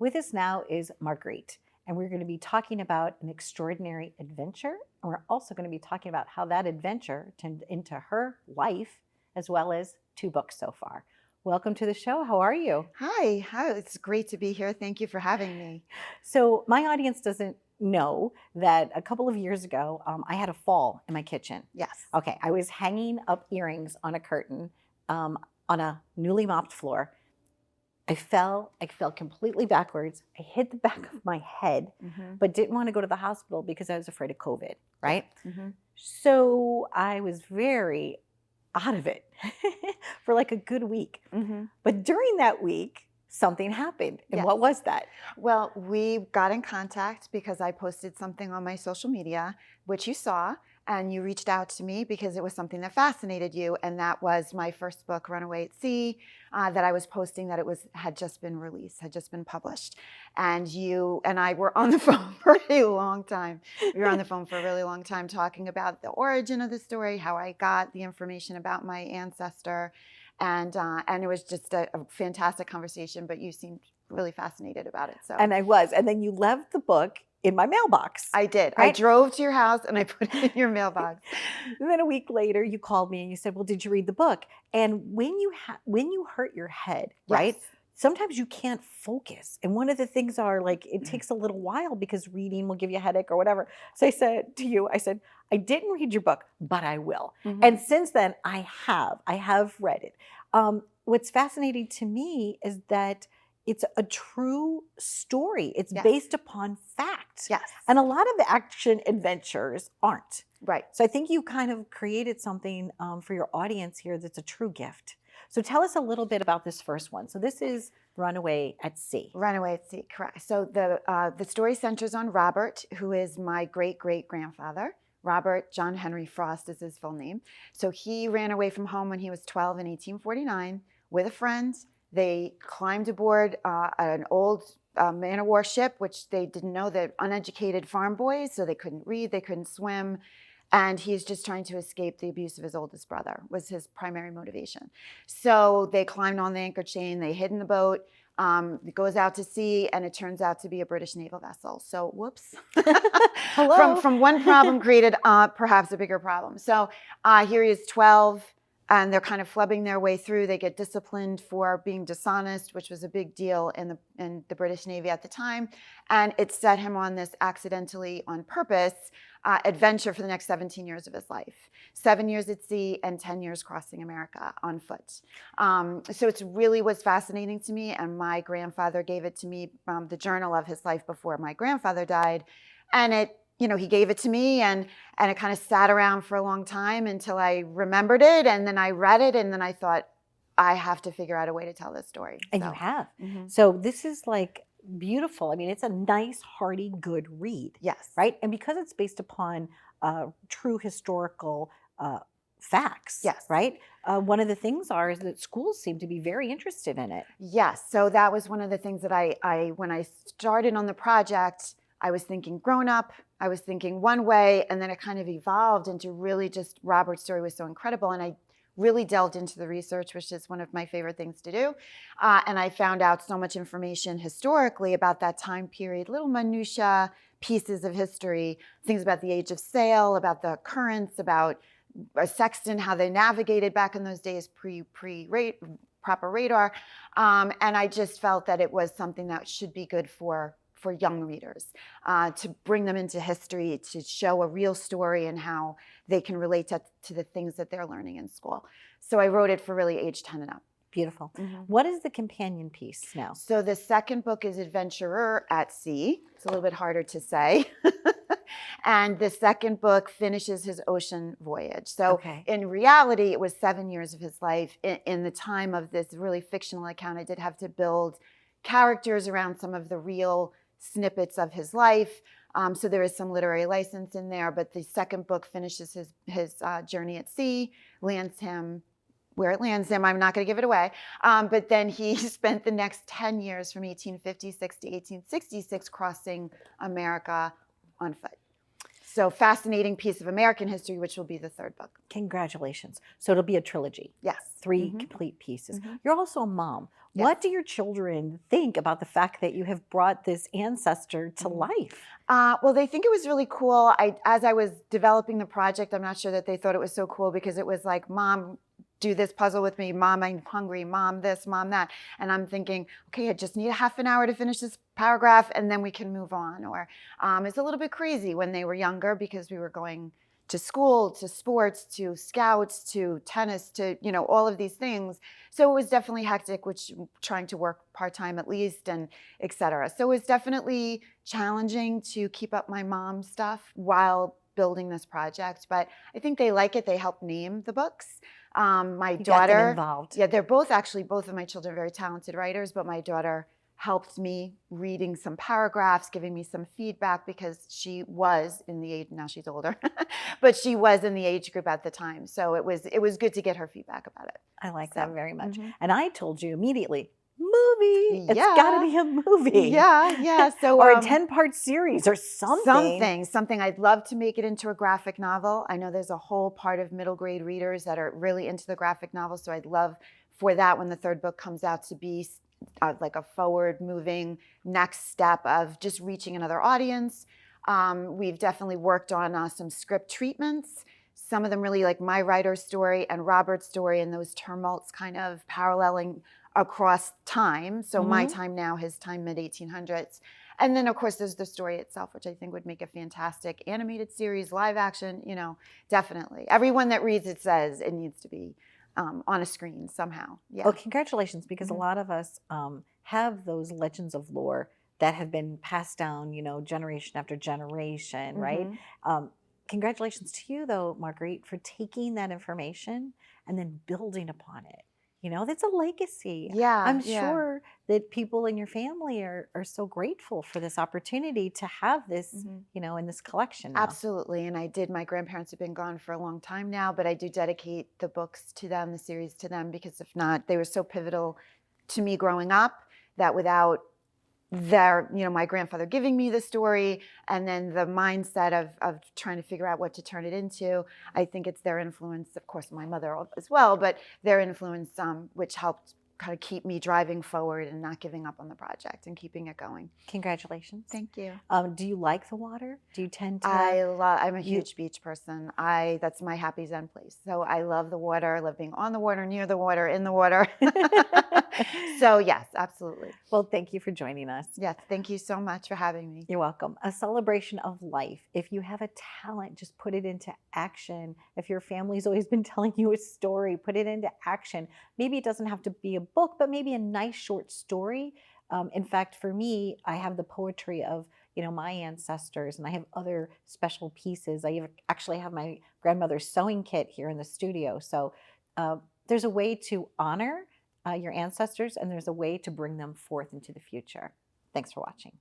With us now is Margreit, and we're going to be talking about an extraordinary adventure. And we're also going to be talking about how that adventure turned into her life, as well as 2 books so far. Welcome to the show. How are you? Hi, it's great to be here. Thank you for having me. So, my audience doesn't know that a couple of years ago, I had a fall in my kitchen. Yes. Okay, I was hanging up earrings on a curtain on a newly mopped floor. I fell completely backwards. I hit the back of my head, but didn't want to go to the hospital because I was afraid of COVID, right? So I was very out of it for like a good week. But during that week, something happened. And Yes. what was that? Well, we got in contact because I posted something on my social media, which you saw, and you reached out to me because it was something that fascinated you, and that was my first book, Runaway at Sea, that I was posting that had just been released, had just been published. And you and I were on the phone for a long time. We were on the phone for a really long time talking about the origin of the story, how I got the information about my ancestor, and it was just a fantastic conversation. But you seemed really fascinated about it. So And I was. And then you left the book in my mailbox. I did. Right? I drove to your house and I put it in your mailbox. And then a week later, you called me and you said, "Well, did you read the book?" And when you hurt your head, right? Yes. Sometimes you can't focus. And one of the things are like, it takes a little while because reading will give you a headache or whatever. So I said to you, I didn't read your book, but I will. And since then, I have read it. What's fascinating to me is that it's a true story. It's Yes. based upon fact. Yes. And a lot of the action adventures aren't. Right. So I think you kind of created something for your audience here that's a true gift. So tell us a little bit about this first one. So this is Runaway at Sea. Runaway at Sea, correct. So the story centers on Robert, who is my great-great-grandfather. Robert John Henry Frost is his full name. So he ran away from home when he was 12 in 1849 with a friend. They climbed aboard an old man-of-war ship, which they didn't know, they're uneducated farm boys, so they couldn't read, they couldn't swim. And he's just trying to escape the abuse of his oldest brother, was his primary motivation. So they climbed on the anchor chain, they hid in the boat, it goes out to sea, and it turns out to be a British naval vessel. So whoops. Hello. From one problem created perhaps a bigger problem. So here he is 12, and they're kind of flubbing their way through. They get disciplined for being dishonest, which was a big deal in the British Navy at the time. And it set him on this accidentally, on purpose, adventure for the next 17 years of his life. 7 years at sea and 10 years crossing America on foot. So it really was fascinating to me. And my grandfather gave it to me, the journal of his life before my grandfather died. And he gave it to me, and it kind of sat around for a long time until I remembered it, and then I read it, and then I thought, I have to figure out a way to tell this story. And so. you have. So this is like beautiful. I mean, it's a nice, hearty, good read. Yes. Right? And because it's based upon true historical facts. Yes. Right? One of the things is that schools seem to be very interested in it. Yes. So that was one of the things that when I started on the project, I was thinking grown up, I was thinking one way, and then it kind of evolved into really just Robert's story was so incredible. And I really delved into the research, which is one of my favorite things to do. And I found out so much information historically about that time period, little minutia pieces of history, things about the age of sail, about the currents, about a sextant, how they navigated back in those days proper radar. And I just felt that it was something that should be good for young readers, to bring them into history, to show a real story and how they can relate to the things that they're learning in school. So I wrote it for really age 10 and up. Beautiful. What is the companion piece now? So the second book is Adventurer at Sea. It's a little bit harder to say. And the second book finishes his ocean voyage. So in reality, it was 7 years of his life. In the time of this really fictional account, I did have to build characters around some of the real snippets of his life. So there is some literary license in there, but the second book finishes his journey at sea, lands him where it lands him. I'm not going to give it away. But then he spent the next 10 years from 1856 to 1866 crossing America on foot. So fascinating piece of American history, which will be the third book. Congratulations. So it'll be a trilogy. Yes. three Mhm. complete pieces. Mhm. You're also a mom. Yes. What do your children think about the fact that you have brought this ancestor to Mhm. life? Well, they think it was really cool. As I was developing the project, I'm not sure that they thought it was so cool because it was like, Mom, do this puzzle with me. Mom, I'm hungry. Mom, this, Mom, that. And I'm thinking, okay, I just need a half an hour to finish this paragraph and then we can move on. Or it's a little bit crazy when they were younger because we were going to school, to sports, to scouts, to tennis, to, all of these things. So it was definitely hectic, which trying to work part-time at least and et cetera. So it was definitely challenging to keep up my mom stuff while building this project. But I think they like it. They help name the books. My You got them daughter, involved. yeah, they're both of my children are very talented writers, but my daughter helped me reading some paragraphs, giving me some feedback because she was in the age, now she's older, but she was in the age group at the time. So it was good to get her feedback about it. I like So, that very much. mhm. And I told you immediately, movie. It's got to Yeah. be a movie. Yeah. So, or a 10-part series or something. something. I'd love to make it into a graphic novel. I know there's a whole part of middle grade readers that are really into the graphic novel. So I'd love for that when the third book comes out to be like a forward moving next step of just reaching another audience. We've definitely worked on some script treatments. Some of them really like my writer's story and Robert's story and those tumults kind of paralleling across time. So my time now, his time mid-1800s. And then, of course, there's the story itself, which I think would make a fantastic animated series, live action, definitely. Everyone that reads it says it needs to be on a screen somehow. Yeah. Well, congratulations, because a lot of us have those legends of lore that have been passed down, generation after generation, right? Congratulations to you, though, Marguerite, for taking that information and then building upon it. That's a legacy. Yeah. I'm yeah. sure that people in your family are so grateful for this opportunity to have this, in this collection now. Absolutely. And my grandparents have been gone for a long time now, but I do dedicate the books to them, the series to them, because if not, they were so pivotal to me growing up that without my grandfather giving me the story and then the mindset of trying to figure out what to turn it into, I think it's their influence, of course, my mother as well, but their influence, which helped kind of keep me driving forward and not giving up on the project and keeping it going. Congratulations. Thank you. Do you like the water? Do you tend to? I'm a huge beach person. That's my happy zen place. So I love the water. I love being on the water, near the water, in the water. So yes, absolutely. Well, thank you for joining us. Yes, thank you so much for having me. You're welcome. A celebration of life. If you have a talent, just put it into action. If your family's always been telling you a story, put it into action. Maybe it doesn't have to be a book, but maybe a nice short story. In fact, for me, I have the poetry of my ancestors, and I have other special pieces. I actually have my grandmother's sewing kit here in the studio. So there's a way to honor your ancestors, and there's a way to bring them forth into the future. Thanks for watching.